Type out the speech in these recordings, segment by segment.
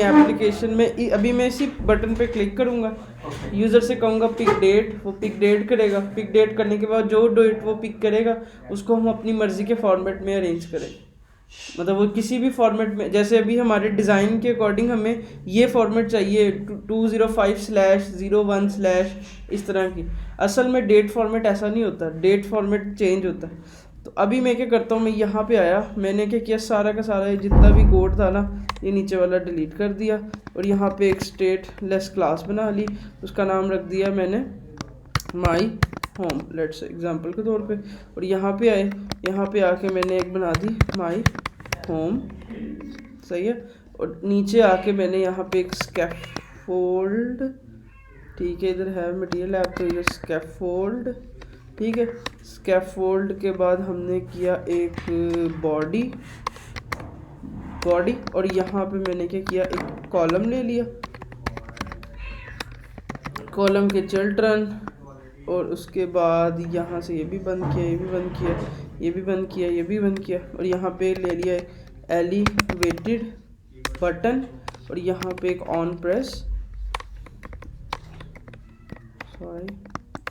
Application में अभी मैं इसी बटन पे क्लिक करूँगा, यूज़र से कहूँगा पिक डेट, वो पिक डेट करेगा। पिक डेट करने के बाद जो डेट वो पिक करेगा उसको हम अपनी मर्ज़ी के फॉर्मेट में अरेंज करेंगे। मतलब वो किसी भी फॉर्मेट में, जैसे अभी हमारे डिज़ाइन के अकॉर्डिंग हमें ये फॉर्मेट चाहिए 205/01/ इस तरह की। असल में डेट फॉर्मेट ऐसा नहीं होता, डेट फॉर्मेट चेंज होता है। तो अभी मैं क्या करता हूँ, मैं यहाँ पे आया, मैंने क्या किया, सारा का सारा जितना भी कोड था ना ये नीचे वाला डिलीट कर दिया और यहाँ पे एक स्टेटलेस क्लास बना ली, उसका नाम रख दिया मैंने माई होम, लेट्स एग्जांपल के तौर पे। और यहाँ पे आए, यहाँ पे आके मैंने एक बना दी माई होम, सही है। और नीचे आके मैंने यहाँ पे एक स्कैफोल्ड, ठीक है, इधर है मटेरियल ऐप तो इधर स्कैफोल्ड, ठीक है। स्कैफोल्ड के बाद हमने किया एक बॉडी, और यहाँ पे मैंने क्या किया, एक कॉलम ले लिया, कॉलम के चिल्ड्रन, और उसके बाद यहाँ से ये भी बंद किया, ये भी बंद किया, ये भी बंद किया, ये भी बंद किया। और यहाँ पे ले लिया एलिवेटेड बटन, और यहाँ पे एक ऑन प्रेस, सॉरी,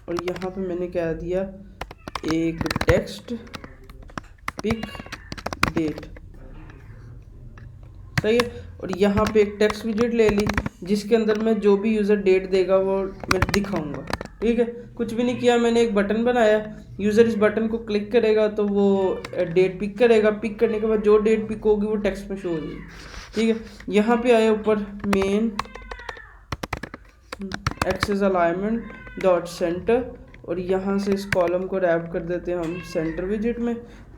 और यहाँ पे मैंने क्या दिया, एक टेक्स्ट पिक डेट, सही है। और यहाँ पे एक टेक्स्ट विजेट ले ली जिसके अंदर मैं जो भी यूज़र डेट देगा वो मैं दिखाऊंगा, ठीक है। कुछ भी नहीं किया, मैंने एक बटन बनाया, यूज़र इस बटन को क्लिक करेगा तो वो डेट पिक करेगा, पिक करने के बाद जो डेट पिक होगी वो टेक्स्ट में शो हो जाएगी, ठीक है। यहाँ पे आया ऊपर main axis alignment dot center, और यहाँ से इस कॉलम को रैप कर देते हैं हम सेंटर विजेट में।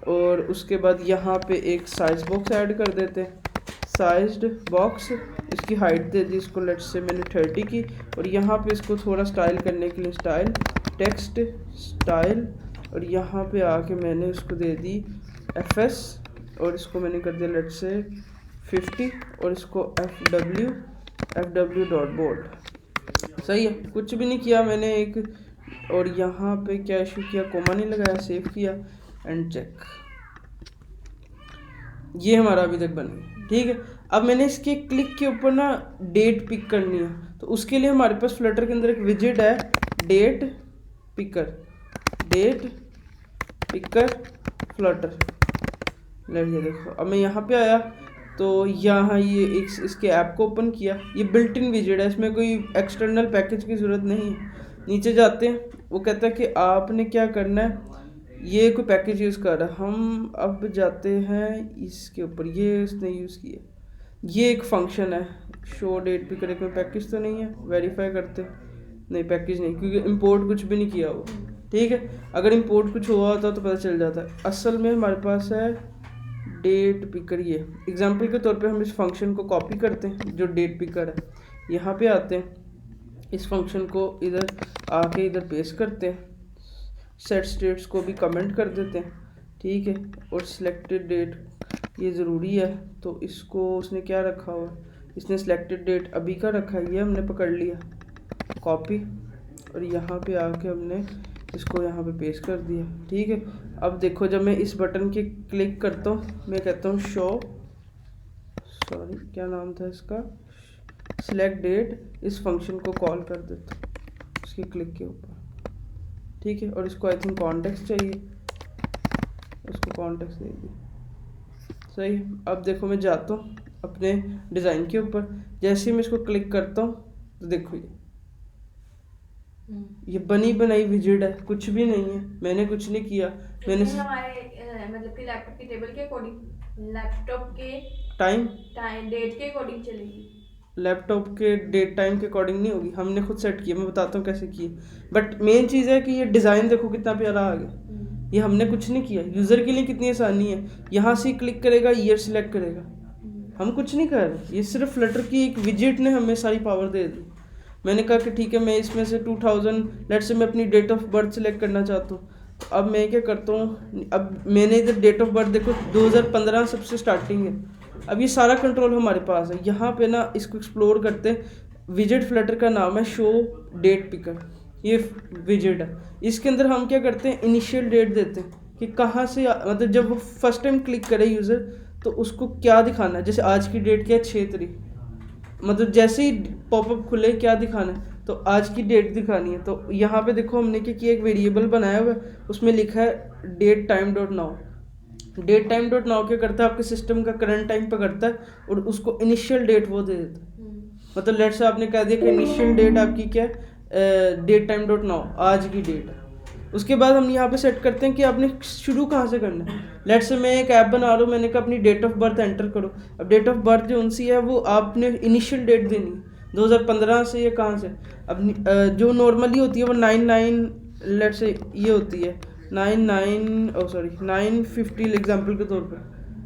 और उसके बाद यहाँ पे एक साइज बॉक्स ऐड कर देते हैं, साइज्ड बॉक्स, इसकी हाइट दे दी इसको लेट्स से मैंने 30 की। और यहाँ पे इसको थोड़ा स्टाइल करने के लिए स्टाइल टेक्स्ट स्टाइल, और यहाँ पे आके मैंने इसको दे दी FS, और इसको मैंने कर दिया लेट्स से 50, और इसको FW डॉट बोल्ड, सही है। कुछ भी नहीं किया मैंने एक, और यहाँ पे क्या इशू किया, कोमा नहीं लगाया, सेव किया एंड चेक, ये हमारा अभी तक बन गया, ठीक है। अब मैंने इसके क्लिक के ऊपर ना डेट पिक करनी है, तो उसके लिए हमारे पास फ्लटर के अंदर एक विजेट है डेट पिकर फ्लटर, ये देखो। अब मैं यहाँ पे आया तो यहाँ ये इसके ऐप को ओपन किया, ये बिल्ट इन विजेट है, इसमें कोई एक्सटर्नल पैकेज की ज़रूरत नहीं है। नीचे जाते हैं, वो कहता है कि आपने क्या करना है, ये कोई पैकेज यूज़ कर रहा है। हम अब जाते हैं इसके ऊपर, ये इसने यूज़ किया, ये एक फंक्शन है शो डेट पिकर, एक में पैकेज तो नहीं है, वेरीफाई करते, नहीं पैकेज नहीं, क्योंकि इंपोर्ट कुछ भी नहीं किया वो, ठीक है। अगर इंपोर्ट कुछ हुआ होता तो पता चल जाता है। असल में हमारे पास है डेट पिकर, ये एग्जांपल के तौर पे हम इस फंक्शन को कॉपी करते हैं जो डेट पिकर है, यहाँ पे आते हैं, इस फंक्शन को इधर आके इधर पेस्ट करते हैं, सेट स्टेट्स को भी कमेंट कर देते हैं, ठीक है। और सिलेक्टेड डेट ये ज़रूरी है, तो इसको उसने क्या रखा हुआ, इसने सिलेक्टेड डेट अभी का रखा है, ये हमने पकड़ लिया, कॉपी, और यहाँ पे आके हमने इसको यहाँ पे पेस्ट कर दिया, ठीक है। अब देखो जब मैं इस बटन के क्लिक करता हूँ, मैं कहता हूँ शो, सॉरी क्या नाम था इसका, सिलेक्ट डेट, इस फंक्शन को कॉल कर देता हूँ उसके क्लिक के ऊपर, ठीक है। और इसको आई थिंक कॉन्टेक्स्ट चाहिए, उसको कॉन्टेक्स्ट दे दिया, सही। अब देखो मैं जाता हूँ अपने डिज़ाइन के ऊपर, जैसे ही मैं इसको क्लिक करता हूँ तो देखो ये बनी बनाई विजेट है, कुछ भी नहीं है, मैंने कुछ नहीं किया। मैंने हमारे मतलब कि लैपटॉप की टेबल के अकॉर्डिंग, लैपटॉप के टाइम डेट के अकॉर्डिंग चलेगी, लैपटॉप के डेट टाइम के अकॉर्डिंग नहीं होगी, हमने खुद सेट किया, मैं बताता हूँ कैसे किए। बट मेन चीज़ है कि ये डिज़ाइन देखो कितना प्यारा आ गया, ये हमने कुछ नहीं किया, यूज़र के लिए कितनी आसानी है, यहाँ से क्लिक करेगा, ईयर सिलेक्ट करेगा, हम कुछ नहीं कर रहे, ये सिर्फ फ्लटर की एक विजेट ने हमें सारी पावर दे दी। मैंने कहा कि ठीक है मैं इसमें से 2000 लेट से मैं अपनी डेट ऑफ बर्थ सेलेक्ट करना चाहता हूँ, तो अब मैं क्या करता हूँ, अब मैंने इधर डेट ऑफ बर्थ देखो 2015 सबसे स्टार्टिंग है, अब ये सारा कंट्रोल हमारे पास है। यहाँ पे ना इसको एक्सप्लोर करते हैं, विजेट फ्लटर का नाम है शो डेट पिकर, ये विजेट है, इसके अंदर हम क्या करते हैं, इनिशियल डेट देते हैं कि कहाँ से, मतलब जब वो फर्स्ट टाइम क्लिक करे यूज़र तो उसको क्या दिखाना है, जैसे आज की डेट क्या है 6 तारीख, मतलब जैसे ही पॉपअप खुले क्या दिखाना है, तो आज की डेट दिखानी है। तो यहाँ पे देखो हमने क्या किया, एक वेरिएबल बनाया हुआ है, उसमें लिखा है date time dot now. Date time dot now क्या करता है, आपके सिस्टम का करंट टाइम पकड़ता है और उसको इनिशियल डेट वो दे देता है। मतलब लेट से आपने कह दिया कि इनिशियल डेट आपकी क्या है, डेट टाइम डॉट नाउ, आज की डेट है। उसके बाद हम यहाँ पे सेट करते हैं कि आपने शुरू कहाँ से करना है। लेट से मैं एक ऐप बना रहा हूँ, मैंने कहा अपनी डेट ऑफ बर्थ एंटर करो। अब डेट ऑफ बर्थ जो उनसी है वो आपने इनिशियल डेट देनी है 2015 से, या कहाँ से। अब जो नॉर्मली होती है वो 99 लेट से ये होती है 950 एग्जाम्पल के तौर पर।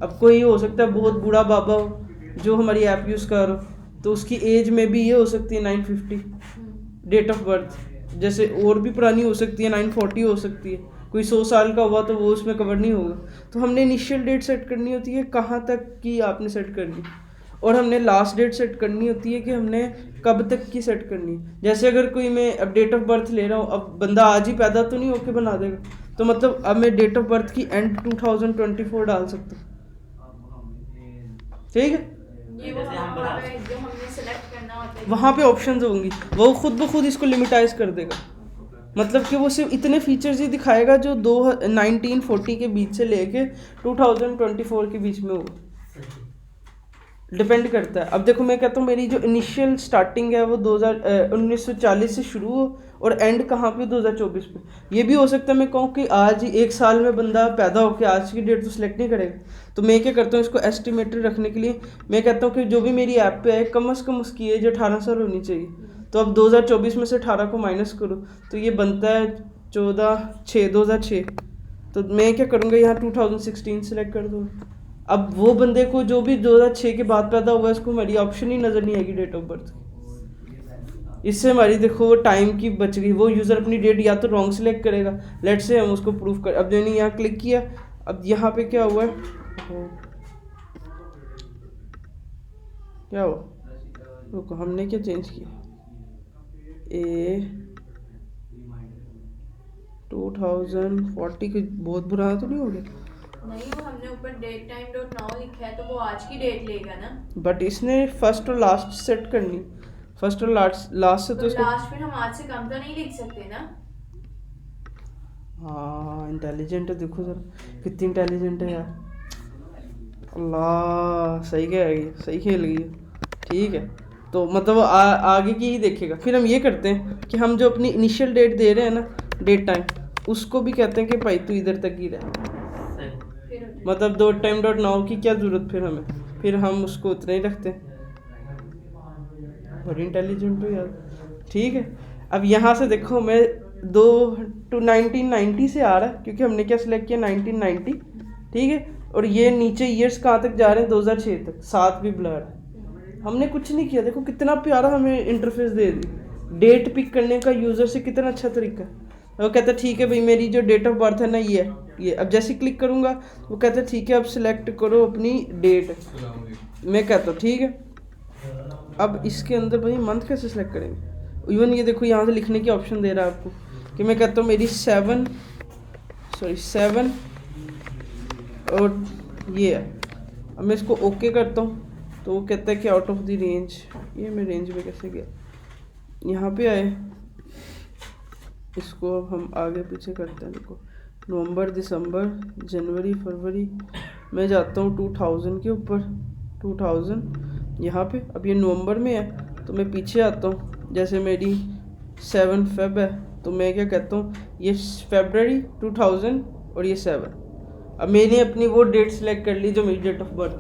अब कोई हो सकता है बहुत बूढ़ा बाबा हो जो हमारी ऐप यूज़ कर रहा हो, तो उसकी एज में भी ये हो सकती है 950 डेट ऑफ बर्थ। जैसे और भी पुरानी हो सकती है, 940 हो सकती है। कोई 100 साल का हुआ तो वो उसमें कवर नहीं होगा। तो हमने इनिशियल डेट सेट करनी होती है कहाँ तक की आपने सेट करनी, और हमने लास्ट डेट सेट करनी होती है कि हमने कब तक की सेट करनी है। जैसे अगर कोई मैं अब डेट ऑफ बर्थ ले रहा हूँ, अब बंदा आज ही पैदा तो नहीं होके बना देगा, तो मतलब अब मैं डेट ऑफ बर्थ की एंड 2024 डाल सकता हूँ। ठीक है, ये वो वहाँ पे जो हमने सेलेक्ट करना होता है, वहाँ पे ऑप्शंस होंगी, वो खुद ब खुद इसको लिमिटाइज कर देगा। मतलब कि वो सिर्फ इतने फीचर्स ही दिखाएगा जो 1940 के बीच से लेके 2024 के बीच में होगा। डिपेंड करता है। अब देखो मैं कहता हूँ मेरी जो इनिशियल स्टार्टिंग है वो 1940 से शुरू हो और एंड कहाँ पे 2024 पे। ये भी हो सकता है मैं कहूँ कि आज ही एक साल में बंदा पैदा होकर आज की डेट तो सिलेक्ट नहीं करेगा, तो मैं क्या करता हूँ इसको एस्टिमेटेड रखने के लिए मैं कहता हूँ कि जो भी मेरी ऐप पे है कम से कम उसकी एज 18 साल होनी चाहिए। तो अब 2024 में से 18 को माइनस करो तो ये बनता है 2006। तो मैं क्या करूँगा यहाँ 2016 सेलेक्ट कर दूँगा। अब वो बंदे को जो भी 2006 के बाद पैदा हुआ है उसको हमारी ऑप्शन ही नज़र नहीं आएगी डेट ऑफ बर्थ। इससे हमारी देखो टाइम की बच गई। वो यूज़र अपनी डेट या तो रॉन्ग सेलेक्ट करेगा, लेट से हम उसको प्रूफ कर। अब मैंने यहाँ क्लिक किया, अब यहाँ पे क्या हुआ है, क्या हुआ, रुको हमने क्या चेंज किया, 2040 के बहुत बुरा तो नहीं हो गया। नहीं वो हमने ऊपर डेट टाइम डॉट नाउ लिखा है तो वो आज की डेट लेगा ना। बट इसने फर्स्ट और लास्ट सेट करनी, फर्स्ट और लास्ट से तो इसको लास्ट फिर हम आज से कम तो नहीं लिख सकते ना। हाँ इंटेलिजेंट है, देखो जरा कितनी इंटेलिजेंट है यार। अल्लाह सही सही खेल गई है। ठीक है, तो मतलब आगे की ही देखेगा। फिर हम ये करते हैं कि हम जो अपनी इनिशियल डेट दे रहे हैं ना, डेट टाइम, उसको भी कहते हैं कि भाई तू इधर तक ही रह। मतलब डॉट टाइम डॉट नाउ की क्या ज़रूरत फिर हमें, फिर हम उसको उतना ही रखते हैं। बड़ी इंटेलिजेंट हो यार। ठीक है, अब यहाँ से देखो मैं 1990 से आ रहा है क्योंकि हमने क्या सिलेक्ट किया 1990। ठीक है, और ये नीचे ईयर्स कहाँ तक जा रहे हैं 2006 तक, 7 भी ब्लर है। हमने कुछ नहीं किया, देखो कितना प्यारा हमें इंटरफेस दे दी। डेट पिक करने का यूज़र से कितना अच्छा तरीका है। वो कहता है ठीक है भाई मेरी जो डेट ऑफ बर्थ है ना ये है ये। अब जैसे क्लिक करूँगा वो कहता है ठीक है अब सिलेक्ट करो अपनी डेट। मैं कहता हूँ ठीक है। अब इसके अंदर भाई मंथ कैसे सिलेक्ट करेंगे। इवन ये देखो यहाँ से लिखने की ऑप्शन दे रहा है आपको कि मैं कहता हूँ मेरी 7 और ये है। अब मैं इसको ओके करता हूँ तो वो कहता है कि आउट ऑफ द रेंज। ये मैं रेंज में कैसे गया, यहाँ पे आए, इसको अब हम आगे पीछे करते हैं। देखो नवंबर, दिसंबर, जनवरी, फरवरी, मैं जाता हूँ 2000 के ऊपर, 2000 यहाँ पे। अब ये नवंबर में है तो मैं पीछे आता हूँ, जैसे मेरी 7 फेब है तो मैं क्या कहता हूँ ये फरवरी 2000 और ये 7। अब मैंने अपनी वो डेट सेलेक्ट कर ली जो मेरी date of birth.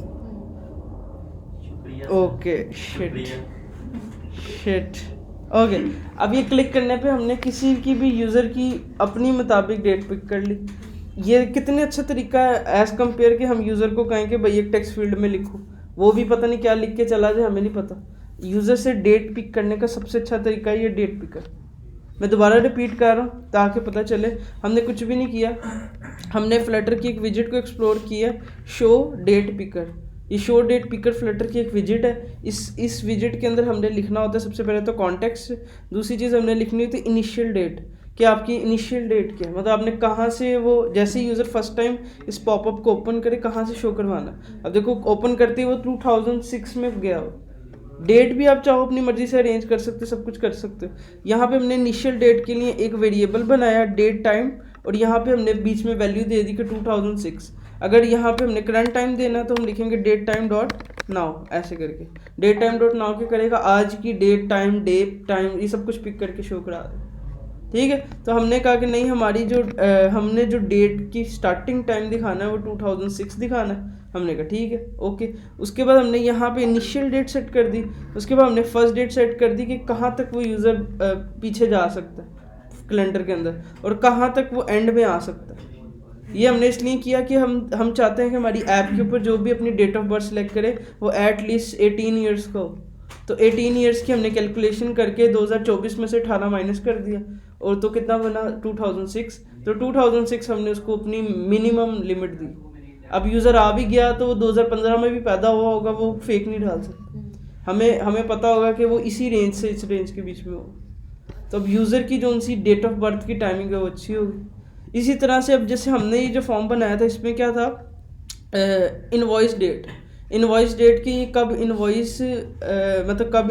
Okay shit okay. अब ये क्लिक करने पे हमने किसी की भी यूज़र की अपनी मुताबिक डेट पिक कर ली। ये कितने अच्छा तरीका है एज़ कम्पेयर कि हम यूज़र को कहें कि भाई एक टेक्स्ट फील्ड में लिखो, वो भी पता नहीं क्या लिख के चला जाए, हमें नहीं पता। यूज़र से डेट पिक करने का सबसे अच्छा तरीका है ये डेट पिकर। मैं दोबारा रिपीट कर रहा हूँ ताकि पता चले हमने कुछ भी नहीं किया। हमने फ्लटर की एक विजिट को एक्सप्लोर किया, शो डेट पिकर। ये शो डेट पिकर फ्लटर की एक विजिट है। इस विजिट के अंदर हमने लिखना होता है सबसे पहले तो कॉन्टेक्स्ट, दूसरी चीज़ हमने लिखनी होती है इनिशियल डेट, कि आपकी इनिशियल डेट क्या है, मतलब आपने कहाँ से वो जैसे ही यूज़र फर्स्ट टाइम इस पॉपअप को ओपन करे कहाँ से शो करवाना। अब देखो ओपन करते ही वो 2006 में गया हो, डेट भी आप चाहो अपनी मर्जी से अरेंज कर सकते हो, सब कुछ कर सकते हो। यहाँ पे हमने इनिशियल डेट के लिए एक वेरिएबल बनाया डेट टाइम, और यहाँ पे हमने बीच में वैल्यू दे दी कि 2006। अगर यहाँ पे हमने करंट टाइम देना है तो हम लिखेंगे डेट टाइम डॉट नाउ, ऐसे करके डेट टाइम डॉट नाउ क्या करेगा, आज की डेट टाइम डेट टाइम ये सब कुछ पिक करके शो करा दे। ठीक है, तो हमने कहा कि नहीं, हमारी जो हमने जो डेट की स्टार्टिंग टाइम दिखाना है वो 2006 दिखाना है। हमने कहा ठीक है, ओके। उसके बाद हमने यहाँ पे इनिशियल डेट सेट कर दी। उसके बाद हमने फर्स्ट डेट सेट कर दी कि कहाँ तक वो यूज़र पीछे जा सकता है कैलेंडर के अंदर, और कहाँ तक वो एंड में आ सकता है। ये हमने इसलिए किया कि हम चाहते हैं कि हमारी ऐप के ऊपर जो भी अपनी डेट ऑफ बर्थ सेलेक्ट करे वो एट लीस्ट 18 ईयर्स का हो। तो 18 ईयर्स की हमने कैलकुलेशन करके 2024 में से 18 माइनस कर दिया, और तो कितना बना 2006। तो 2006 हमने उसको अपनी मिनिमम लिमिट दी। अब यूज़र आ भी गया तो वो 2015 में भी पैदा हुआ होगा, वो फेक नहीं डाल सकता। हमें पता होगा कि वो इसी रेंज से इस रेंज के बीच में होगा। तो अब यूज़र की जो उनसी डेट ऑफ बर्थ की टाइमिंग है वो अच्छी होगी। इसी तरह से अब जैसे हमने ये जो फॉर्म बनाया था इसमें क्या था, इनवॉइस डेट की कब इनवॉइस मतलब कब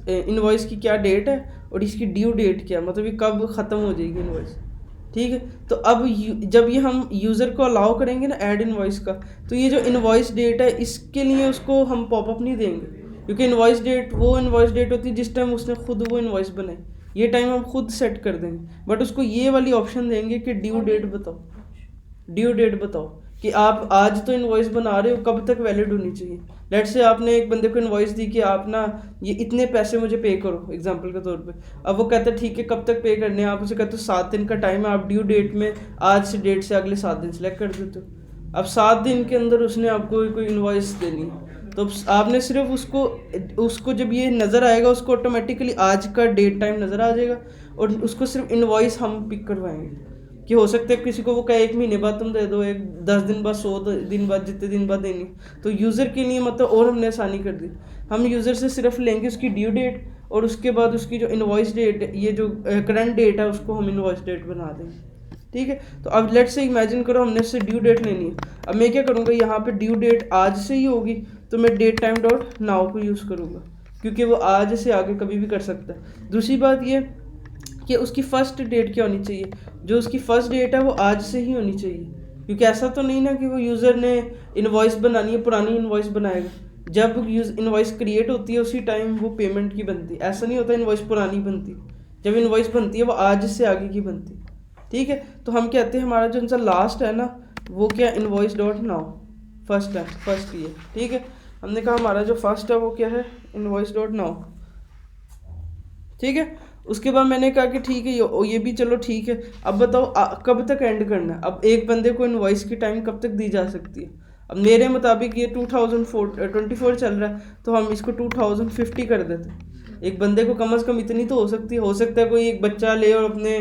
इनवॉइस की क्या डेट है और इसकी ड्यू डेट क्या, मतलब ये कब ख़त्म हो जाएगी इनवॉइस। ठीक है, तो अब जब ये हम यूज़र को अलाउ करेंगे ना ऐड इनवॉइस का, तो ये जो इनवॉइस डेट है इसके लिए उसको हम पॉपअप नहीं देंगे, क्योंकि इनवॉइस डेट वो इनवॉइस डेट होती है जिस टाइम उसने खुद वो इनवॉइस बनाई। ये टाइम हम खुद सेट कर देंगे, बट उसको ये वाली ऑप्शन देंगे कि ड्यू डेट बताओ कि आप आज तो इनवॉइस बना रहे हो, कब तक वैलिड होनी चाहिए। लेट्स से आपने एक बंदे को इनवॉइस दी कि आप ना ये इतने पैसे मुझे पे करो एग्जांपल के तौर पे। अब वो कहता है ठीक है, कब तक पे करने हैं, आप उसे कहते हो 7 दिन का टाइम है, आप ड्यू डेट में आज से डेट से अगले 7 दिन सेलेक्ट कर देते हो। अब 7 दिन के अंदर उसने आपको कोई इनवॉइस देनी है, तो आपने सिर्फ उसको जब ये नज़र आएगा उसको ऑटोमेटिकली आज का डेट टाइम नज़र आ जाएगा, और उसको सिर्फ इनवॉइस हम पिक करवाएंगे। कि हो सकता है किसी को वो कहे 1 महीने बाद तुम दे दो, 10 दिन बाद, 100 दिन बाद, जितने दिन बाद देनी। तो यूज़र के लिए मतलब और हमने आसानी कर दी। हम यूज़र से सिर्फ लेंगे उसकी ड्यू डेट, और उसके बाद उसकी जो इनवॉइस डेट, ये जो करंट डेट है उसको हम इनवॉइस डेट बना देंगे। ठीक है, तो अब लेट से इमेजिन करो हमने इससे ड्यू डेट लेनी है। अब मैं क्या करूँगा, यहाँ पे ड्यू डेट आज से ही होगी, तो मैं डेट टाइम डॉट नाउ को यूज़ करूँगा, क्योंकि वो आज से आगे कभी भी कर सकता है। दूसरी बात ये कि उसकी फ़र्स्ट डेट क्या होनी चाहिए, जो उसकी फ़र्स्ट डेट है वो आज से ही होनी चाहिए, क्योंकि ऐसा तो नहीं ना कि वो यूज़र ने इनवॉइस बनानी है, पुरानी इनवॉइस बनाएगा। जब इनवॉइस क्रिएट होती है उसी टाइम वो पेमेंट की बनती है। ऐसा नहीं होता इनवॉइस पुरानी बनती, जब इनवॉइस बनती है वो आज से आगे की बनती। ठीक है, तो हम कहते हैं हमारा जो उनका लास्ट है ना वो क्या, इनवॉइस डॉट नाउ फर्स्ट है, फर्स्ट ये। ठीक है, हमने कहा हमारा जो फर्स्ट है वो क्या है, इनवॉइस डॉट नाउ। ठीक है, उसके बाद मैंने कहा कि ठीक है ये भी चलो ठीक है। अब बताओ कब तक एंड करना है। अब एक बंदे को इनवॉइस की टाइम कब तक दी जा सकती है। अब मेरे मुताबिक ये 2024 चल रहा है, तो हम इसको 2050 कर देते हैं। एक बंदे को कम से कम इतनी तो हो सकता है कोई एक बच्चा ले और अपने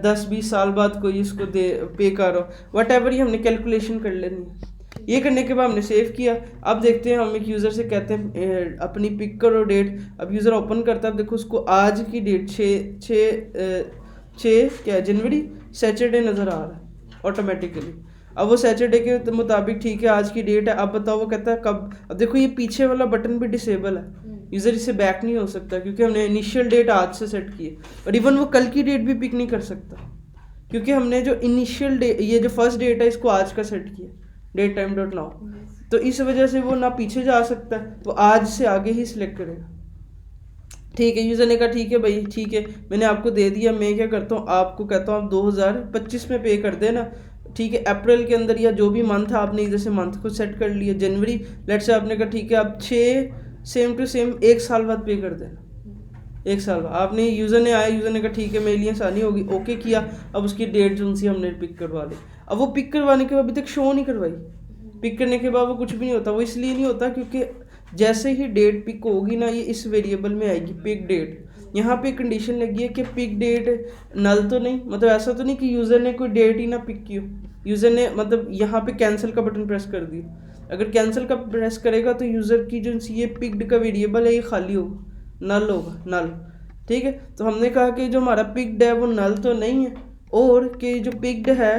10-20 साल बाद कोई इसको दे पे करो, वट एवर, ही हमने कैलकुलेशन कर लेनी है। ये करने के बाद हमने सेव किया। अब देखते हैं, हम एक यूज़र से कहते हैं अपनी पिक करो डेट। अब यूज़र ओपन करता है, अब देखो उसको आज की डेट 6 क्या जनवरी सैटरडे नज़र आ रहा है ऑटोमेटिकली। अब वो सैटरडे के मुताबिक ठीक है आज की डेट है। अब बताओ वो कहता है कब। अब देखो ये पीछे वाला बटन भी डिसेबल है, यूज़र इससे बैक नहीं हो सकता, क्योंकि हमने इनिशियल डेट आज से सेट की है। और इवन वो कल की डेट भी पिक नहीं कर सकता, क्योंकि हमने जो इनिशियल डेट, ये जो फर्स्ट डेट है इसको आज का सेट किया, डेट टाइम डॉट नाउ। तो इस वजह से वो ना पीछे जा सकता है, वो आज से आगे ही सिलेक्ट करेगा। ठीक है, यूज़र ने कहा ठीक है भाई, ठीक है मैंने आपको दे दिया। मैं क्या करता हूँ, आपको कहता हूँ आप 2025 में पे कर देना। ठीक है, अप्रैल के अंदर या जो भी मंथ है आपने इधर से मंथ को सेट कर लिया, जनवरी लेट से आपने कहा ठीक है आप 6 सेम टू सेम 1 साल बाद पे कर देना। 1 साल बाद आपने यूज़र ने कहा ठीक है मेरे लिए आसानी होगी, ओके किया। अब उसकी डेट जो सी हमने पिक करवा ली। अब वो पिक करवाने के बाद अभी तक शो नहीं करवाई। पिक करने के बाद वो कुछ भी नहीं होता। वो इसलिए नहीं होता क्योंकि जैसे ही डेट पिक होगी ना, ये इस वेरिएबल में आएगी पिक डेट। यहाँ पे कंडीशन लगी है कि पिक डेट नल तो नहीं, मतलब ऐसा तो नहीं कि यूज़र ने कोई डेट ही ना पिक की हो। यूज़र ने मतलब यहाँ पे कैंसिल का बटन प्रेस कर दिया। अगर कैंसिल का प्रेस करेगा तो यूज़र की जो ये पिक्ड का वेरिएबल है ये खाली होगा, नल होगा, नल। ठीक है, तो हमने कहा कि जो हमारा पिक्ड है वो नल तो नहीं है, और कि जो पिक्ड है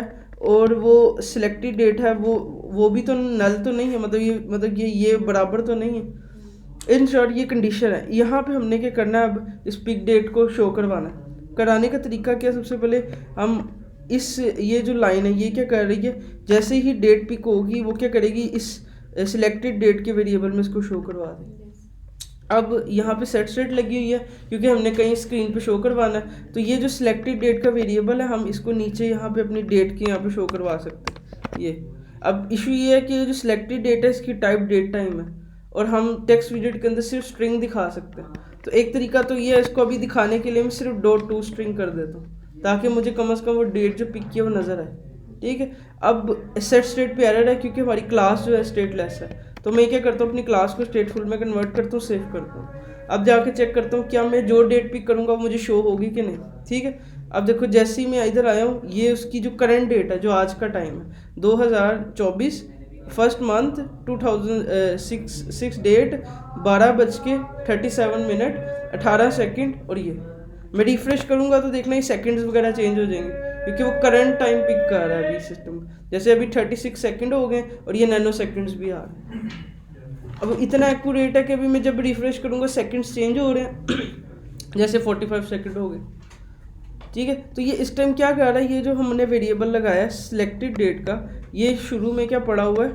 और वो सिलेक्टेड डेट है वो भी तो नल तो नहीं है, मतलब ये बराबर तो नहीं है। इन शॉर्ट ये कंडीशन है। यहाँ पे हमने क्या करना है, अब इस पिक डेट को शो करवाना है। कराने का तरीका क्या, सबसे पहले हम इस ये जो लाइन है ये क्या कर रही है, जैसे ही डेट पिक होगी वो क्या करेगी, इस सिलेक्टेड डेट के वेरिएबल में इसको शो करवा देगी। अब यहाँ पे सेट स्टेट लगी हुई है क्योंकि हमने कहीं स्क्रीन पे शो करवाना है, तो ये जो सिलेक्टेड डेट का वेरिएबल है हम इसको नीचे यहाँ पे अपनी डेट के यहाँ पे शो करवा सकते हैं ये। अब इशू ये है कि ये जो सिलेक्टेड डेट है इसकी टाइप डेट टाइम है और हम टेक्स्ट विजेट के अंदर सिर्फ स्ट्रिंग दिखा सकते हैं। तो एक तरीका तो ये है, इसको अभी दिखाने के लिए मैं सिर्फ डॉट टू स्ट्रिंग कर देता हूँ ताकि मुझे कम से कम वो डेट जो पिक किया वो नज़र आए। ठीक है, अब सेट स्टेट पे एरर है क्योंकि हमारी क्लास जो है स्टेटलेस है, तो मैं क्या करता हूँ अपनी क्लास को स्टेटफुल में कन्वर्ट करता हूँ, सेव करता हूँ। अब जाके चेक करता हूँ क्या मैं जो डेट पिक करूँगा वो मुझे शो होगी कि नहीं। ठीक है, अब देखो जैसे ही मैं इधर आया हूँ, ये उसकी जो करंट डेट है जो आज का टाइम है 2024 फर्स्ट मंथ 2006 डेट 12:37 और ये मैं रिफ्रेश करूँगा तो देखना ये सेकंड्स वगैरह चेंज हो जाएंगे क्योंकि वो करंट टाइम पिक कर रहा है अभी सिस्टम। जैसे अभी 36 सेकंड हो गए और ये नैनो सेकंड्स भी आ रहे हैं। अब इतना एक्यूरेट है कि अभी मैं जब रिफ्रेश करूँगा सेकंड्स चेंज हो रहे हैं जैसे 45 सेकंड हो गए। ठीक है, तो ये इस टाइम क्या कर रहा है, ये जो हमने वेरिएबल लगाया है सिलेक्टेड डेट का, ये शुरू में क्या पड़ा हुआ है,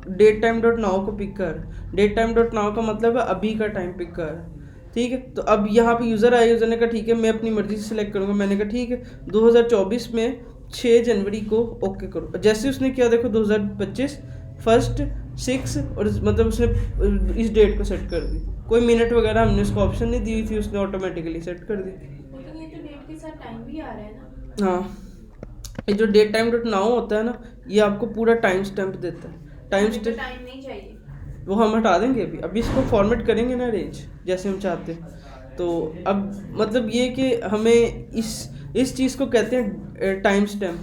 डेट टाइम डॉट नाउ को पिक कर रहा है। डेट टाइम डॉट नाउ का मतलब है अभी का टाइम पिक कर रहा है। ठीक है, तो अब यहाँ पे यूज़र आया, यूज़र ने कहा ठीक है मैं अपनी मर्जी से सिलेक्ट करूँगा। मैंने कहा ठीक है 2024 में 6 जनवरी को ओके करो। जैसे उसने किया देखो 2025 फर्स्ट 6 और मतलब उसने इस डेट को सेट कर दी, कोई मिनट वगैरह हमने उसको ऑप्शन नहीं दी हुई थी, उसने ऑटोमेटिकली सेट कर दी। लेकिन ये तो डेट के साथ टाइम भी आ रहा है ना। हाँ, ये जो डेट टाइम डॉट नाउ होता है ना, ये आपको पूरा टाइम स्टैम्प देता है। टाइम हमें तो स्टैम्प टाइम नहीं चाहिए। वो हम हटा देंगे अभी इसको फॉर्मेट करेंगे ना रेंज जैसे हम चाहते हैं। तो अब मतलब ये कि हमें इस चीज़ को कहते हैं टाइम स्टैम्प।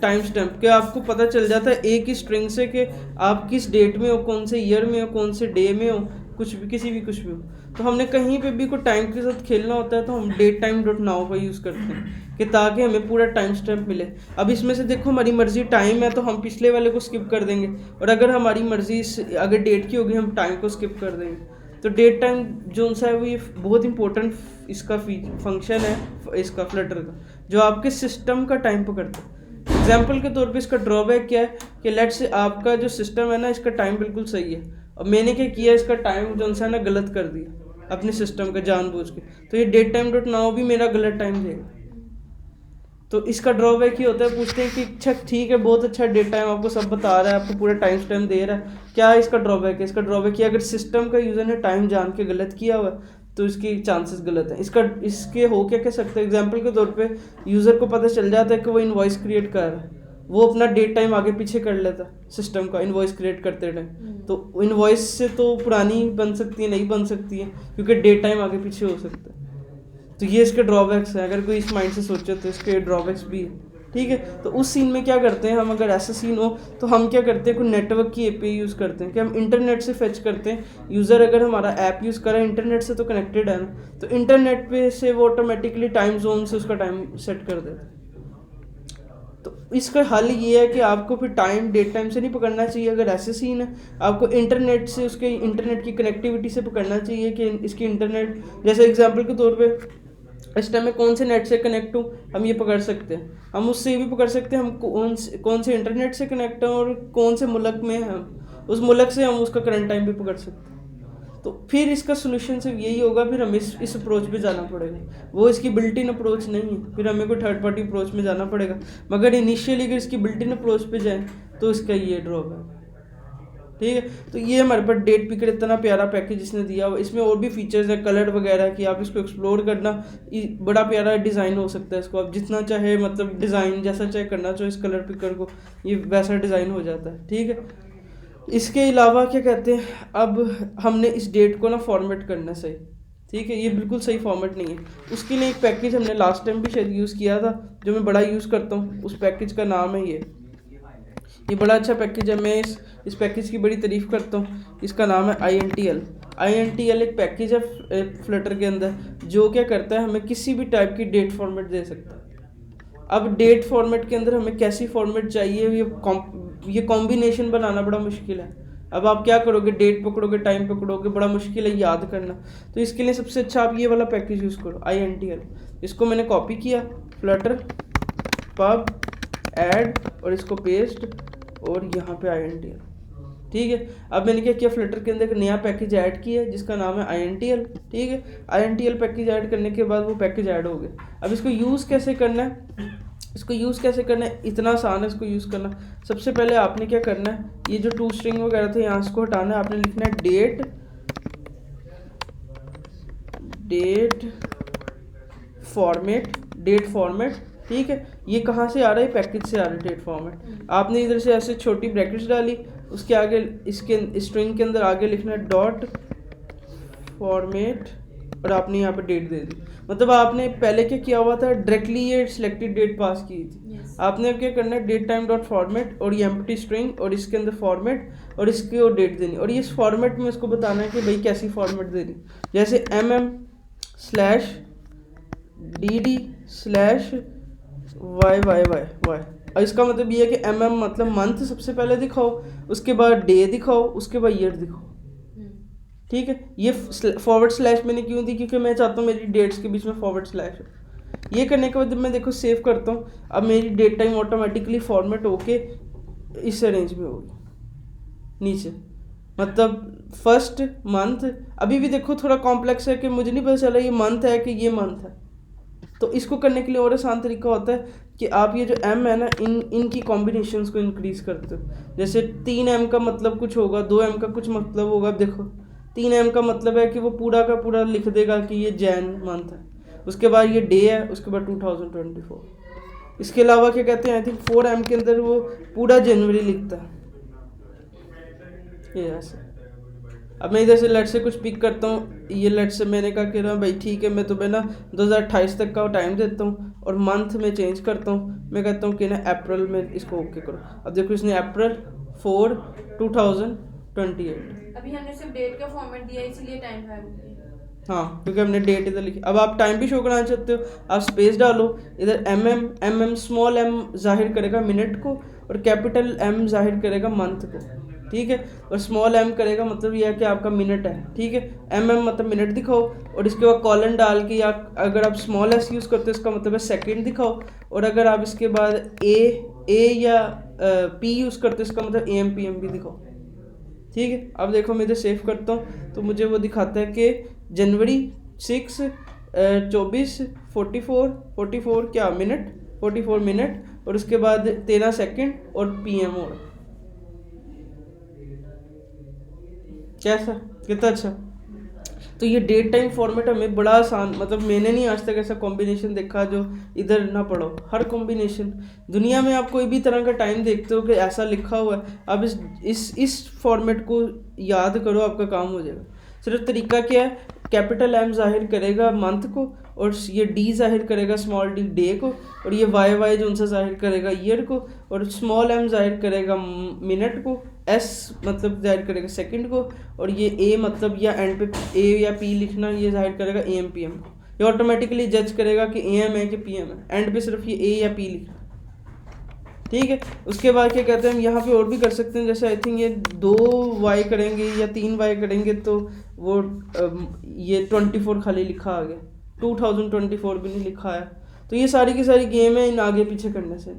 टाइम स्टैम्प के आपको पता चल जाता है एक ही स्ट्रिंग से कि आप किस डेट में हो, कौन से ईयर में हो, कौन से डे में हो, कुछ भी किसी भी कुछ भी हो। तो हमने कहीं पे भी कोई टाइम के साथ खेलना होता है तो हम डेट टाइम डॉट नाउ का यूज़ करते हैं कि ताकि हमें पूरा टाइम स्टैम्प मिले। अब इसमें से देखो हमारी मर्ज़ी टाइम है तो हम पिछले वाले को स्किप कर देंगे, और अगर हमारी मर्ज़ी अगर डेट की होगी हम टाइम को स्किप कर देंगे। तो डेट टाइम जो सा है वो ये बहुत इंपॉर्टेंट इसका फंक्शन है इसका फ्लटर का, जो आपके सिस्टम का टाइम पकड़ता है। एग्जाम्पल के तौर पे इसका ड्रॉबैक क्या है कि लेट्स से आपका जो सिस्टम है ना इसका टाइम बिल्कुल सही है और मैंने क्या किया इसका टाइम जो सा है ना गलत कर दिया अपने सिस्टम का जानबूझ के, तो ये डेट टाइम डॉट नाउ भी मेरा गलत टाइम देगा। तो इसका ड्रॉबैक ही होता है, पूछते हैं कि अच्छा ठीक है बहुत अच्छा डेट टाइम आपको सब बता रहा है, आपको पूरा टाइम स्टैम्प दे रहा है, क्या इसका ड्रॉबैक है? इसका ड्रॉबैक है अगर सिस्टम का यूज़र ने टाइम जान के गलत किया हुआ है तो इसके चांसेस गलत हैं। इसके हो क्या कह सकते हैं, एग्जांपल के तौर पे यूज़र को पता चल जाता है कि वो इनवॉइस क्रिएट कर रहा है, वो अपना डेट टाइम आगे पीछे कर लेता सिस्टम का इनवॉइस क्रिएट करते टाइम। तो इनवॉइस से तो पुरानी बन सकती है, नहीं बन सकती है क्योंकि डेट टाइम आगे पीछे हो सकता है। तो ये इसके ड्रॉबैक्स हैं, अगर कोई इस माइंड से सोचे तो इसके ड्रॉबैक्स भी है। ठीक है, तो उस सीन में क्या करते हैं हम, अगर ऐसा सीन हो तो हम क्या करते हैं कोई नेटवर्क की एपीआई यूज़ करते हैं कि हम इंटरनेट से फेच करते हैं। यूज़र अगर हमारा ऐप यूज़ कर रहा है इंटरनेट से तो कनेक्टेड है ना, तो इंटरनेट पे से वो ऑटोमेटिकली टाइम जोन से उसका टाइम सेट कर देता है। तो इसका हल ये है कि आपको फिर टाइम डेट टाइम से नहीं पकड़ना चाहिए। अगर ऐसे सीन है आपको इंटरनेट से उसके इंटरनेट की कनेक्टिविटी से पकड़ना चाहिए कि इसकी इंटरनेट, जैसे एग्जांपल के तौर पे इस टाइम में कौन से नेट से कनेक्ट हूँ हम ये पकड़ सकते हैं। हम उससे ये भी पकड़ सकते हैं हम कौन से इंटरनेट से कनेक्ट हैं और कौन से मुल्क में हैं, हम उस मुल्क से हम उसका करंट टाइम भी पकड़ सकते हैं। तो फिर इसका सोल्यूशन सिर्फ यही होगा, फिर हमें इस अप्रोच पे जाना पड़ेगा। वो इसकी बिल्ट इन अप्रोच नहीं है, फिर हमें कोई थर्ड पार्टी अप्रोच में जाना पड़ेगा। मगर इनिशियली अगर इसकी बिल्ट इन अप्रोच पे जाए तो इसका ये ड्रॉप है। ठीक है, तो ये हमारे पास डेट पिकर इतना प्यारा पैकेज इसने दिया हुआ, इसमें और भी फीचर्स है कलर वगैरह की, आप इसको एक्सप्लोर करना, बड़ा प्यारा डिज़ाइन हो सकता है इसको आप जितना चाहे मतलब डिज़ाइन जैसा चाहे करना चाहो इस कलर पिकर को, ये वैसा डिज़ाइन हो जाता है। ठीक है, इसके अलावा क्या कहते हैं, अब हमने इस डेट को ना फॉर्मेट करना सही। ठीक है, ये बिल्कुल सही फॉर्मेट नहीं है, उसके लिए एक पैकेज हमने लास्ट टाइम भी शायद यूज़ किया था जो मैं बड़ा यूज़ करता हूँ। उस पैकेज का नाम है ये बड़ा अच्छा पैकेज है, मैं इस पैकेज की बड़ी तारीफ़ करता हूँ। इसका नाम है INTL एक पैकेज है फ्लटर के अंदर जो क्या करता है हमें किसी भी टाइप की डेट फॉर्मेट दे सकता है। अब डेट फॉर्मेट के अंदर हमें कैसी फॉर्मेट चाहिए ये कॉम्बिनेशन बनाना बड़ा मुश्किल है। अब आप क्या करोगे, डेट पकड़ोगे, टाइम पकड़ोगे, बड़ा मुश्किल है याद करना। तो इसके लिए सबसे अच्छा आप ये वाला पैकेज यूज़ करो, INTL। इसको मैंने कॉपी किया, फ्लटर पब ऐड, और इसको पेस्ट, और यहाँ पे INTL। ठीक है, अब मैंने क्या किया, फ्लटर के अंदर एक नया पैकेज ऐड किया जिसका नाम है INTL। ठीक है, INTL पैकेज ऐड करने के बाद वो पैकेज ऐड हो गया। अब इसको यूज़ कैसे करना है, इसको यूज़ कैसे करना है, इतना आसान है इसको यूज़ करना। सबसे पहले आपने क्या करना है, ये जो टू स्ट्रिंग वगैरह थे यहाँ इसको हटाना है। आपने लिखना है डेट फॉर्मेट। ठीक है, ये कहाँ से आ रहा है, पैकेज से आ रहा है डेट फॉर्मेट। आपने इधर से ऐसे छोटी ब्रैकेट्स डाली, उसके आगे इसके स्ट्रिंग के अंदर आगे लिखना है डॉट फॉर्मेट, और आपने यहाँ पे डेट दे दी। मतलब आपने पहले क्या किया हुआ था, डायरेक्टली ये सिलेक्टेड डेट पास की थी। आपने अब क्या करना है, डेट टाइम डॉट फॉर्मेट और ये एम्प्टी स्ट्रिंग और इसके अंदर फॉर्मेट और इसकी और डेट देनी, और इस फॉर्मेट में इसको बताना है कि भाई कैसी फॉर्मेट देनी। जैसे MM/DD/YYYY। और इसका मतलब ये है कि मतलब मंथ सबसे पहले दिखाओ, उसके बाद डे दिखाओ, उसके बाद ईयर दिखाओ। ठीक है, ये फॉरवर्ड स्लैश मैंने क्यों दी, क्योंकि मैं चाहता हूँ मेरी डेट्स के बीच में फॉरवर्ड स्लैश हो। ये करने के बाद जब मैं देखो सेव करता हूँ, अब मेरी डेट टाइम ऑटोमेटिकली फॉर्मेट होके इस रेंज में होगी नीचे। मतलब फर्स्ट मंथ, अभी भी देखो थोड़ा कॉम्प्लेक्स है कि मुझे नहीं पता चला ये मंथ है कि ये मंथ है। तो इसको करने के लिए और आसान तरीका होता है कि आप ये जो M है ना, इनकी कॉम्बिनेशंस को इंक्रीज करते हो। जैसे 3M का मतलब कुछ होगा, 2M का कुछ मतलब होगा। अब देखो 3M का मतलब है कि वो पूरा का पूरा लिख देगा कि ये जैन मंथ है, उसके बाद ये डे है, उसके बाद 2024। इसके अलावा क्या कहते हैं, आई थिंक 4M के अंदर वो पूरा जनवरी लिखता है, ये ऐसे। अब मैं इधर से लेट से कुछ पिक करता हूँ, ये लेट से मैंने कहा कि ना भाई ठीक है, मैं तुम्हें ना 2028 तक का टाइम देता हूँ और मंथ में चेंज करता हूँ। मैं कहता हूँ कि ना अप्रैल में इसको ओके करो। अब देखो इसने अप्रैल 4 2028। अभी हमने सिर्फ डेट का फॉर्मेट दिया इसलिए टाइम गायब हो गया। हाँ, क्योंकि हमने डेट इधर लिखी। अब आप टाइम भी शो कराना चाहते हो, आप स्पेस डालो इधर। MM स्मॉल m जाहिर करेगा मिनट को, और कैपिटल M जाहिर करेगा मंथ को। ठीक है, और स्मॉल m करेगा मतलब यह है कि आपका मिनट है। ठीक है, MM मतलब मिनट दिखाओ, और इसके बाद कॉलन डाल के, या अगर आप स्मॉल s यूज़ करते हो इसका मतलब है सेकंड दिखाओ, और अगर आप इसके बाद A या P यूज़ करते हो इसका मतलब AM PM भी दिखाओ। ठीक है, अब देखो मैं इधर सेव करता हूँ तो मुझे वो दिखाता है कि जनवरी 6 24 44 क्या मिनट, 44 मिनट, और उसके बाद 13 सेकंड और PM और। कैसा, कितना अच्छा। तो ये डेट टाइम फॉर्मेट हमें बड़ा आसान, मतलब मैंने नहीं आज तक ऐसा कॉम्बिनेशन देखा जो इधर ना पढ़ो। हर कॉम्बिनेशन दुनिया में आप कोई भी तरह का टाइम देखते हो कि ऐसा लिखा हुआ है, आप इस फॉर्मेट को याद करो, आपका काम हो जाएगा। सिर्फ तरीका क्या है, कैपिटल M जाहिर करेगा मंथ को, और ये D जाहिर करेगा स्मॉल d डे को, और ये YY जो उनसे जाहिर करेगा ईयर को, और स्मॉल m जाहिर करेगा मिनट को, S मतलब जाहिर करेगा सेकंड को, और ये A मतलब या एंड पे A या P लिखना, ये जाहिर करेगा AM PM को। ये ऑटोमेटिकली जज करेगा कि AM है कि PM है, एंड पे सिर्फ ये A या P लिखना। ठीक है, उसके बाद क्या कहते हैं, हम यहाँ पे और भी कर सकते हैं। जैसे आई थिंक ये 2Y करेंगे या 3Y करेंगे तो वो ये 24 खाली लिखा आ गया, 2024 भी नहीं लिखा है। तो ये सारी की सारी गेम है इन आगे पीछे करने से।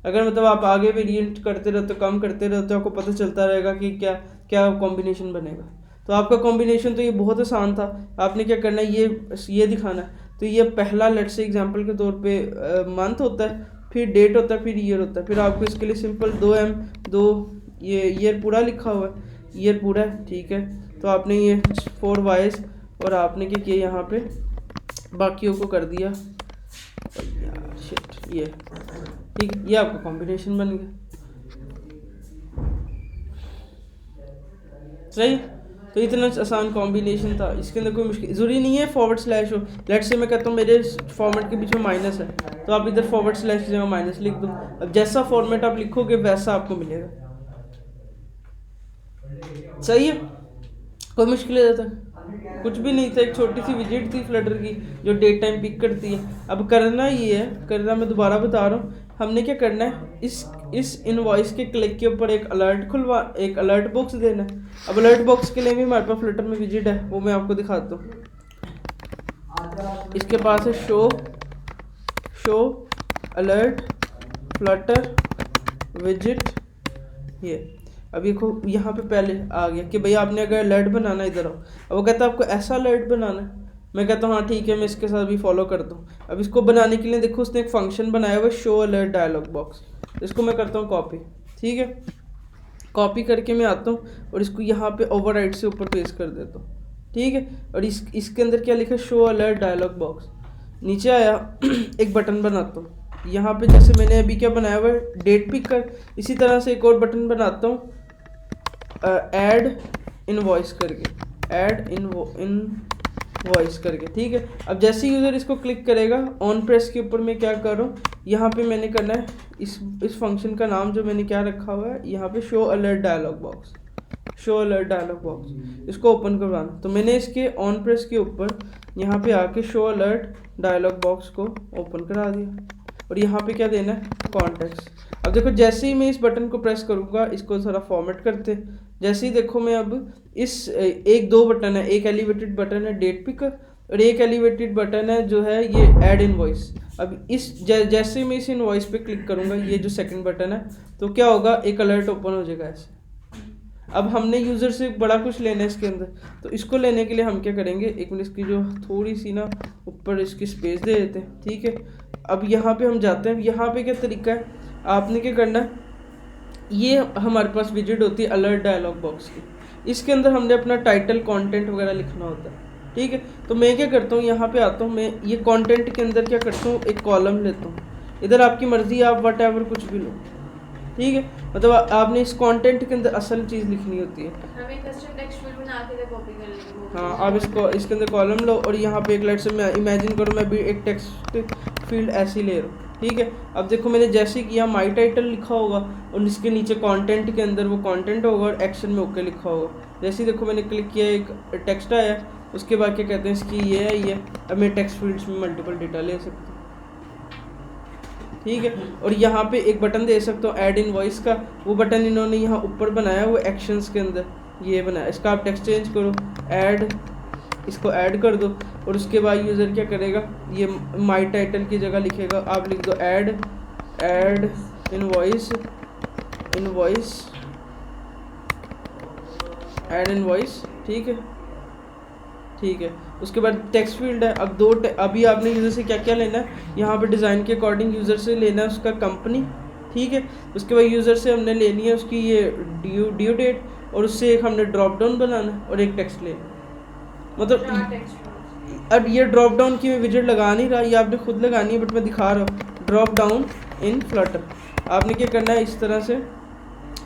अगर मतलब आप आगे वेरिएंट करते रहते हो, कम करते रहते हो, आपको पता चलता रहेगा कि क्या क्या कॉम्बिनेशन बनेगा। तो आपका कॉम्बिनेशन तो ये बहुत आसान था। आपने क्या करना है, ये दिखाना है। तो ये पहला लेट से एग्जांपल के तौर पे मंथ होता है, फिर डेट होता है, फिर ईयर होता है। फिर आपको इसके लिए सिंपल 2M 2 ये ईयर पूरा लिखा हुआ है, ईयर पूरा है। ठीक है, तो आपने ये 4Ys और आपने क्या किया यहाँ पे बाकियों को कर दिया यार शिट, ये ठीक है, ये आपका कॉम्बिनेशन बन गया। सही, तो इतना आसान कॉम्बिनेशन था, इसके अंदर कोई मुश्किल ज़रूरी नहीं है फॉरवर्ड स्लैश हो। लेट से मैं कहता हूँ मेरे फॉर्मेट के बीच में माइनस है, तो आप इधर फॉरवर्ड स्लैश की जगह माइनस लिख दो। अब जैसा फॉर्मेट आप लिखोगे वैसा आपको मिलेगा। सही है, कोई मुश्किल है था कुछ भी नहीं था, एक छोटी सी विजिट थी फ्लटर की जो डेट टाइम पिक करती है। अब करना ये है, करना मैं दोबारा बता रहा हूँ, हमने क्या करना है, इस इनवॉइस के क्लिक के ऊपर एक अलर्ट बॉक्स देना है। अब अलर्ट बॉक्स के लिए भी हमारे पास फ्लटर में विजिट है, वो मैं आपको दिखाता हूँ। इसके पास है शो अलर्ट फ्लटर विजिट। ये अब देखो यहाँ पे पहले आ गया कि भैया आपने अगर अलर्ट बनाना इधर आओ। अब वो कहता है आपको ऐसा अलर्ट बनाना है। मैं कहता हूँ हाँ ठीक है, मैं इसके साथ भी फॉलो करता हूँ। अब इसको बनाने के लिए देखो उसने एक फंक्शन बनाया हुआ है शो अलर्ट डायलॉग बॉक्स। इसको मैं करता हूँ कॉपी, ठीक है। कॉपी करके मैं आता हूँ और इसको यहाँ पे ओवरराइट से ऊपर पेस्ट कर देता हूँ, ठीक है। और इसके अंदर क्या लिखा है, शो अलर्ट डायलॉग बॉक्स। नीचे आया एक बटन बनाता हूँ यहाँ पे, जैसे मैंने अभी क्या बनाया हुआ है डेट पिकर, इसी तरह से एक और बटन बनाता हूँ ऐड इनवॉइस करके, ऐड इनवॉइस करके, ठीक है। अब जैसे ही यूज़र इसको क्लिक करेगा ऑन प्रेस के ऊपर मैं क्या कर रहा हूँ, यहाँ पे मैंने करना है इस फंक्शन का नाम जो मैंने क्या रखा हुआ है यहाँ पे show alert dialog box, show alert dialog box, इसको ओपन करवाना। तो मैंने इसके ऑन प्रेस के ऊपर यहाँ पे आके शो अलर्ट डायलॉग बॉक्स को ओपन करा दिया और यहाँ पे क्या देना है, कॉन्टेक्स्ट। अब देखो जैसे ही मैं इस बटन को प्रेस करूँगा, इसको थोड़ा फॉर्मेट करते, जैसे ही देखो मैं अब इस एक दो बटन है, एक एलिवेटेड बटन है डेट पिकर और एक एलिवेटेड बटन है जो है ये ऐड इनवॉइस। अब इस जैसे मैं इस इनवॉइस पे क्लिक करूँगा, ये जो सेकंड बटन है, तो क्या होगा, एक अलर्ट ओपन हो जाएगा ऐसे। अब हमने यूज़र से बड़ा कुछ लेना है इसके अंदर, तो इसको लेने के लिए हम क्या करेंगे, एक मिनट इसकी जो थोड़ी सी ना ऊपर इसकी स्पेस दे देते हैं, ठीक है। अब यहाँ पे हम जाते हैं, यहाँ पे क्या तरीका है, आपने क्या करना है, ये हमारे पास विजिट होती है अलर्ट डायलॉग बॉक्स की, इसके अंदर हमने अपना टाइटल कंटेंट वगैरह लिखना होता है, ठीक है। तो मैं क्या करता हूँ, यहाँ पे आता हूँ, मैं ये कंटेंट के अंदर क्या करता हूँ, एक कॉलम लेता हूँ, इधर आपकी मर्जी, आप वट एवर कुछ भी लो, ठीक है। मतलब आपने इस कंटेंट के अंदर असल चीज़ लिखनी होती है। हमें कस्टम टेक्स्ट फील्ड बना के कॉपी कर लेंगे। हाँ, आप इसके अंदर कॉलम लो और यहाँ पे एक लेट से मैं इमेजिन करो मैं भी एक टेक्स्ट फील्ड ऐसे ही ले रहा हूँ, ठीक है। अब देखो मैंने जैसे ही किया माई टाइटल लिखा होगा और इसके नीचे कंटेंट के अंदर वो कंटेंट होगा और एक्शन में ओके लिखा होगा। जैसे ही देखो मैंने क्लिक किया, एक टेक्स्ट आया, उसके बाद क्या कहते हैं इसकी ये है ये। अब मैं टेक्स्ट फील्ड्स में मल्टीपल डेटा ले सकता हूँ, ठीक है। और यहाँ पे एक बटन दे सकता हूँ ऐड इनवॉइस का, वो बटन इन्होंने यहाँ ऊपर बनाया वो एक्शंस के अंदर ये बनाया, इसका आप टेक्स्ट चेंज करो, ऐड, इसको ऐड कर दो और उसके बाद यूज़र क्या करेगा, ये माई टाइटल की जगह लिखेगा, आप लिख दो ऐड इनवॉइस ऐड इनवॉइस, ठीक है। उसके बाद टेक्स्ट फील्ड है। अब अभी आपने यूज़र से क्या क्या लेना है, यहाँ पे डिज़ाइन के अकॉर्डिंग यूज़र से लेना है उसका कंपनी, ठीक है। उसके बाद यूज़र से हमने लेनी है उसकी ये ड्यू डेट और उससे एक हमने ड्रॉप डाउन बनाना है और एक टेक्स्ट लेना, मतलब अब ये ड्रॉप डाउन की मैं विजिट लगा नहीं रहा, ये आपने खुद लगानी है, बट मैं दिखा रहा हूँ ड्रॉप डाउन इन फ्लटर। आपने क्या करना है, इस तरह से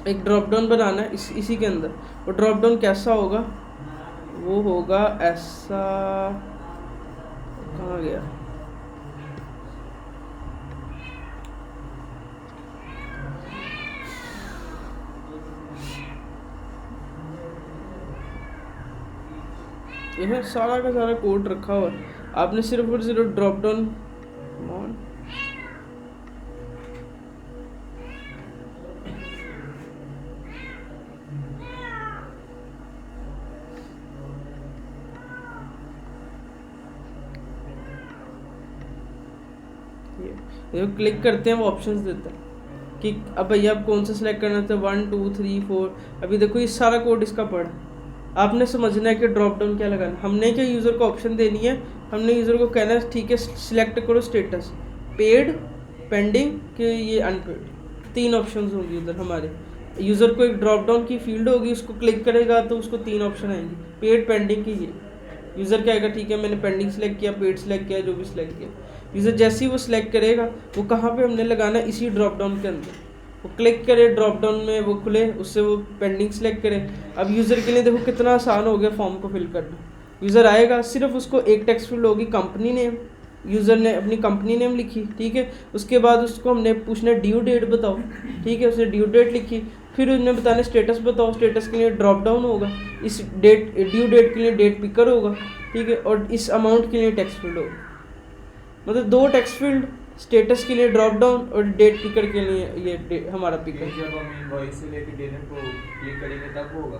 एक ड्रॉप डाउन बनाना है इसी के अंदर। और ड्रॉप डाउन कैसा होगा, वो होगा ऐसा, कहाँ गया, यह सारा का सारा कोड रखा हुआ है, आपने सिर्फ और सिर्फ ड्रॉप डाउन ये क्लिक करते हैं वो ऑप्शंस देता है कि अब भैया आप कौन सा सिलेक्ट करना था, 1 2 3 4। अभी देखो ये सारा कोड इसका पढ़, आपने समझना है कि ड्रॉप डाउन क्या लगाना। हमने क्या यूज़र को ऑप्शन देनी है, हमने यूज़र को कहना है ठीक है सिलेक्ट करो स्टेटस, पेड, पेंडिंग कि ये अनपेड, 3 ऑप्शंस होंगी उधर हमारे। यूज़र को एक ड्रॉप डाउन की फील्ड होगी, उसको क्लिक करेगा तो उसको 3 ऑप्शन आएंगे, पेड, पेंडिंग की ये। यूज़र क्या आएगा, ठीक है मैंने पेंडिंग सेलेक्ट किया, पेड सेलेक्ट किया, जो भी सिलेक्ट किया। यूज़र जैसे ही वो सिलेक्ट करेगा वो कहाँ पे हमने लगाना है, इसी ड्रॉप डाउन के अंदर। वो क्लिक करे ड्रॉप डाउन में, वो खुले, उससे वो पेंडिंग सेलेक्ट करे। अब यूज़र के लिए देखो कितना आसान हो गया फॉर्म को फिल करना। यूज़र आएगा, सिर्फ उसको एक टेक्स्ट फील्ड होगी कंपनी नेम, यूज़र ने अपनी कंपनी नेम लिखी, ठीक है। उसके बाद उसको हमने पूछना ड्यू डेट बताओ, ठीक है, उसने ड्यू डेट लिखी। फिर उन्हें बताना स्टेटस बताओ, स्टेटस के लिए ड्रॉप डाउन होगा, इस ड्यू डेट के लिए डेट पिकर होगा, ठीक है, और इस अमाउंट के लिए टेक्स्ट फील्ड होगा। मतलब 2 टेक्स्ट फील्ड स्टेटस के लिए ड्रॉप डाउन और डेट पिकर के लिए ये हमारा पिकर। जब हम इनवॉइस से लेके डेट को क्लिक करेंगे तब होगा।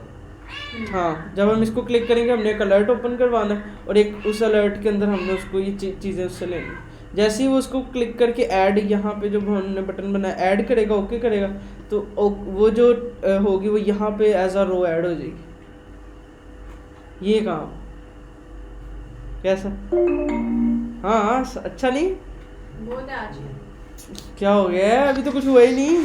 हाँ, जब हम इसको क्लिक करेंगे हमने एक अलर्ट ओपन करवाना है और एक उस अलर्ट के अंदर हमने उसको ये चीज़ें उससे लेनी। जैसे ही वो उसको क्लिक करके ऐड, यहाँ पे जो हमने बटन बनाया ऐड करेगा, ओके करेगा, तो वो जो होगी वो यहाँ पे एज अ रो ऐड हो जाएगी। ये काम कैसा? हाँ अच्छा नहीं? बहुत है आज। क्या हो गया है? अभी तो कुछ हुआ ही नहीं।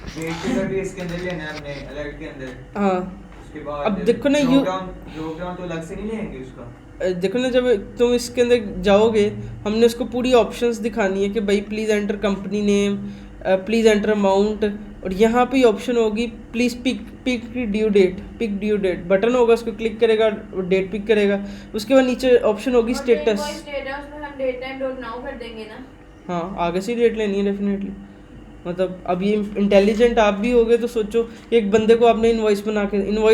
डेट पिकर भी इसके अंदर लेना है हमने अलर्ट के अंदर। हाँ, उसके बाद अब देखो ना, ड्रॉप डाउन तो अलग से नहीं लेंगे उसका। देखो ना, जब तुम इसके अंदर जाओगे हमने उसको पूरी ऑप्शंस दिखानी है कि भाई please enter company name, please enter amount, और यहाँ पे ऑप्शन होगी please pick due date button होगा, उसको क्लिक करेगा डेट पिक करेगा। उसके बाद नीचे ऑप्शन होगी स्टेटस। स्टेटस में हम डेट टाइम डॉट नाउ कर देंगे ना। हाँ, आगे से डेट लेनी है डेफिनेटली। मतलब अब ये इंटेलिजेंट आप भी होगे तो सोचो कि एक बंदे को आपने इनवॉइस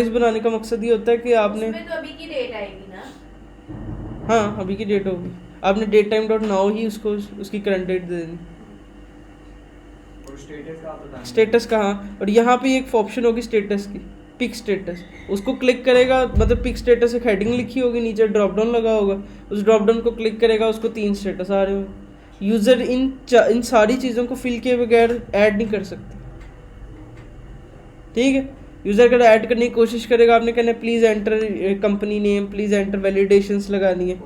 बनाने का मकसद ये होता है कि आपने, उसमें तो अभी की डेट आएगी ना। हाँ अभी की डेट होगी, आपने डेट टाइम डॉट नाउ ही उसको उसकी करंट डेट दे देनी। और स्टेटस का आप बताएंगे। स्टेटस कहाँ? और यहाँ पे एक ऑप्शन होगी स्टेटस की, पिक स्टेटस, उसको क्लिक करेगा, मतलब पिक स्टेटस एक हेडिंग लिखी होगी, नीचे ड्रॉप डाउन लगा होगा, उस ड्रॉप डाउन को क्लिक करेगा, उसको 3 स्टेटस आ रहे होंगे। यूज़र इन सारी चीज़ों को फिल किए बगैर ऐड नहीं कर सकते, ठीक है। यूज़र अगर ऐड करने की कोशिश करेगा, आपने कहना है please enter company name, please enter validations लगानी है,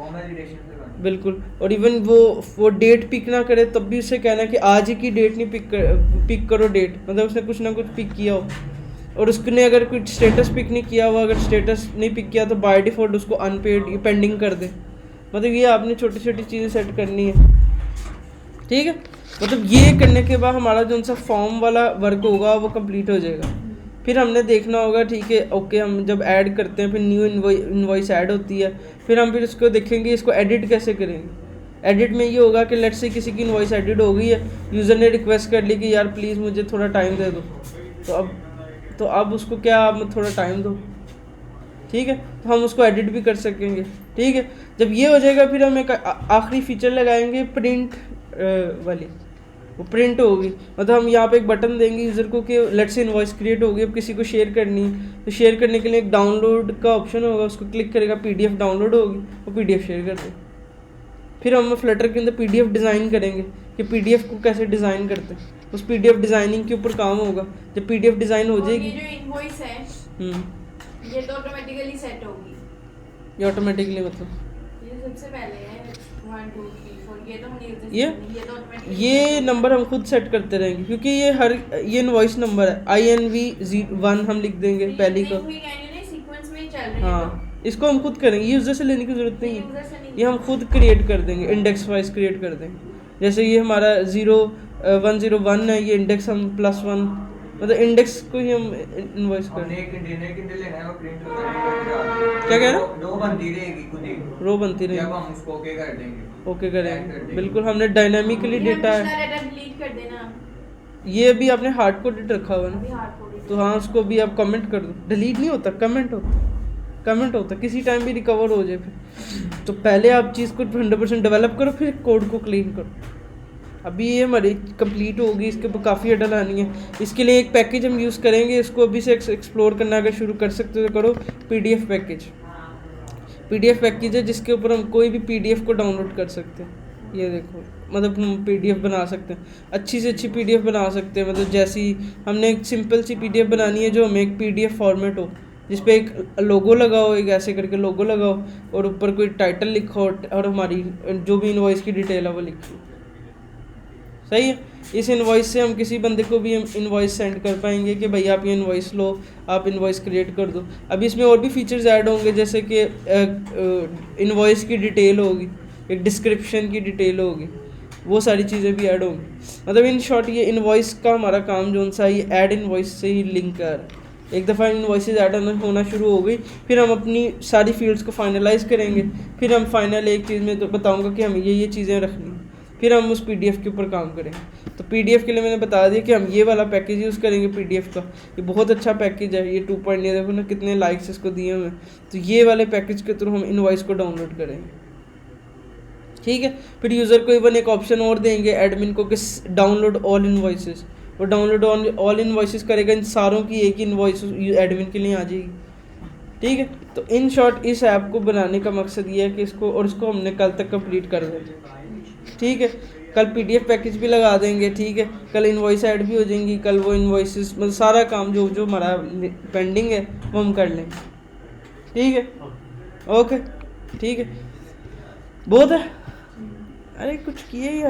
बिल्कुल। और इवन वो डेट पिक ना करे तब भी उसे कहना है कि आज ही की डेट नहीं पिक करो डेट, मतलब उसने कुछ ना कुछ पिक किया हो। और उसने अगर कुछ स्टेटस पिक नहीं किया हुआ, अगर स्टेटस नहीं पिक किया तो बाय डिफ़ॉल्ट उसको अनपेड पेंडिंग कर दे। मतलब ये आपने छोटी छोटी चीज़ें सेट करनी है, ठीक है। मतलब ये करने के बाद हमारा जो सा फॉर्म वाला वर्क होगा वो कंप्लीट हो जाएगा। फिर हमने देखना होगा, ठीक है ओके, हम जब ऐड करते हैं फिर न्यू इनवॉइस ऐड होती है, फिर हम इसको देखेंगे इसको एडिट कैसे करेंगे। एडिट में ये होगा कि लेट्स से किसी की इनवॉइस एडिट हो गई है, यूज़र ने रिक्वेस्ट कर ली कि यार प्लीज़ मुझे थोड़ा टाइम दे दो, तो अब उसको क्या, आप थोड़ा टाइम दो, ठीक है, तो हम उसको एडिट भी कर सकेंगे, ठीक है। जब ये हो जाएगा फिर हम एक आखिरी फीचर लगाएंगे प्रिंट वाली, वो प्रिंट होगी। मतलब हम यहाँ पे एक बटन देंगे यूज़र को कि लेट्स से इनवॉइस क्रिएट होगी, अब किसी को शेयर करनी है तो शेयर करने के लिए एक डाउनलोड का ऑप्शन होगा, उसको क्लिक करेगा, PDF डाउनलोड होगी, वो PDF शेयर कर दे। फिर हम फ्लटर के अंदर PDF डिज़ाइन करेंगे कि PDF को कैसे डिज़ाइन करते हैं, उस PDF डिज़ाइनिंग के ऊपर काम होगा। जब PDF डिज़ाइन हो जाएगी, ये जो इनवॉइस है ये तो ऑटोमेटिकली सेट होगी। ये ऑटोमेटिकली मतलब ये सबसे पहले है 1 2 3 4, ये तो हम ये तो automatically ये नंबर हम खुद सेट करते रहेंगे, क्योंकि ये इनवॉइस नंबर है INV1 हम लिख देंगे पहली को। सीक्वेंस में चल रही है। हाँ, इसको हम खुद करेंगे, यूज़र से लेने की ज़रूरत नहीं यूजर से है, नहीं ये हम खुद क्रिएट कर देंगे, इंडेक्स वाइज क्रिएट कर देंगे। जैसे ये हमारा 101 है, ये इंडेक्स हम +1, मतलब इंडेक्स को ही हम इनवॉइस कर हमने एक इंडेक्स लेना है, वो प्रिंट होता रहेगा। क्या कह रहे हो? रो बनती रहेगी खुद ही, रो बनती रहेगी, जब हम उसको ओके कर देंगे। ओके करेंगे, बिल्कुल। हमने डायनामिकली डेटा है, डिलीट कर देना। ये भी आपने हार्ड कोडेड रखा हुआ है अभी ना, हार्ड कोड तो हाँ उसको भी आप कमेंट कर दो। डिलीट नहीं होता, कमेंट होता किसी टाइम भी रिकवर हो जाए। फिर तो पहले आप चीज़ को 100% डेवलप करो, फिर कोड को क्लीन करो। अभी ये हमारी कंप्लीट होगी, इसके ऊपर काफ़ी अडल आनी है। इसके लिए एक पैकेज हम यूज़ करेंगे, इसको अभी से एक्सप्लोर करना अगर शुरू कर सकते हो तो करो। PDF पैकेज है जिसके ऊपर हम कोई भी PDF को डाउनलोड कर सकते हैं। ये देखो, मतलब हम PDF बना सकते हैं, अच्छी से अच्छी PDF बना सकते हैं। मतलब जैसी हमने एक सिंपल सी PDF बनानी है जो हमें एक PDF फॉर्मेट हो, जिस पे एक लोगो लगाओ, एक ऐसे करके लोगो लगाओ और ऊपर कोई टाइटल लिखो और हमारी जो भी इनवॉइस की डिटेल है वो लिखो। सही है। इस इनवॉइस से हम किसी बंदे को भी हम इनवॉइस सेंड कर पाएंगे कि भाई आप ये इनवॉइस लो, आप इनवॉइस क्रिएट कर दो। अभी इसमें और भी फीचर्स ऐड होंगे, जैसे कि इनवॉइस की डिटेल होगी, एक डिस्क्रिप्शन की डिटेल होगी, वो सारी चीज़ें भी ऐड होंगी। मतलब इन शॉर्ट ये इनवॉइस का हमारा काम जो सा ये ऐड इनवॉइस से ही लिंक कर रहा है। एक दफ़ा इनवॉइसेज ऐड होना शुरू हो गई, फिर हम अपनी सारी फील्ड्स को फाइनलाइज करेंगे। फिर हम फाइनल एक चीज़ में तो बताऊंगा कि हम ये चीज़ें रखनी, फिर हम उस PDF के ऊपर काम करेंगे। तो PDF के लिए मैंने बता दिया कि हम ये वाला पैकेज यूज़ करेंगे PDF का। ये बहुत अच्छा पैकेज है, ये 2.9 देखो ना कितने लाइक्स इसको दिए हुए। तो ये वाले पैकेज के थ्रू हम इनवॉइस को डाउनलोड करेंगे, ठीक है। फिर यूज़र को इवन एक ऑप्शन और देंगे एडमिन को कि डाउनलोड ऑल इनवॉइसेस, वो डाउनलोड ऑल इनवॉइसेस करेगा, इन सारों की एक इनवॉइस एडमिन के लिए आ जाएगी। ठीक है। तो इन शॉर्ट इस ऐप को बनाने का मकसद ये है कि इसको, और इसको हमने कल तक कंप्लीट कर दें। ठीक है। कल पीडीएफ पैकेज भी लगा देंगे। ठीक है। कल इनवॉइस ऐड भी हो जाएंगी, कल वो इनवॉइसेस मतलब सारा काम जो जो हमारा पेंडिंग है वो हम कर लेंगे। ठीक है। ओके। ठीक है। बहुत है। अरे कुछ किए ही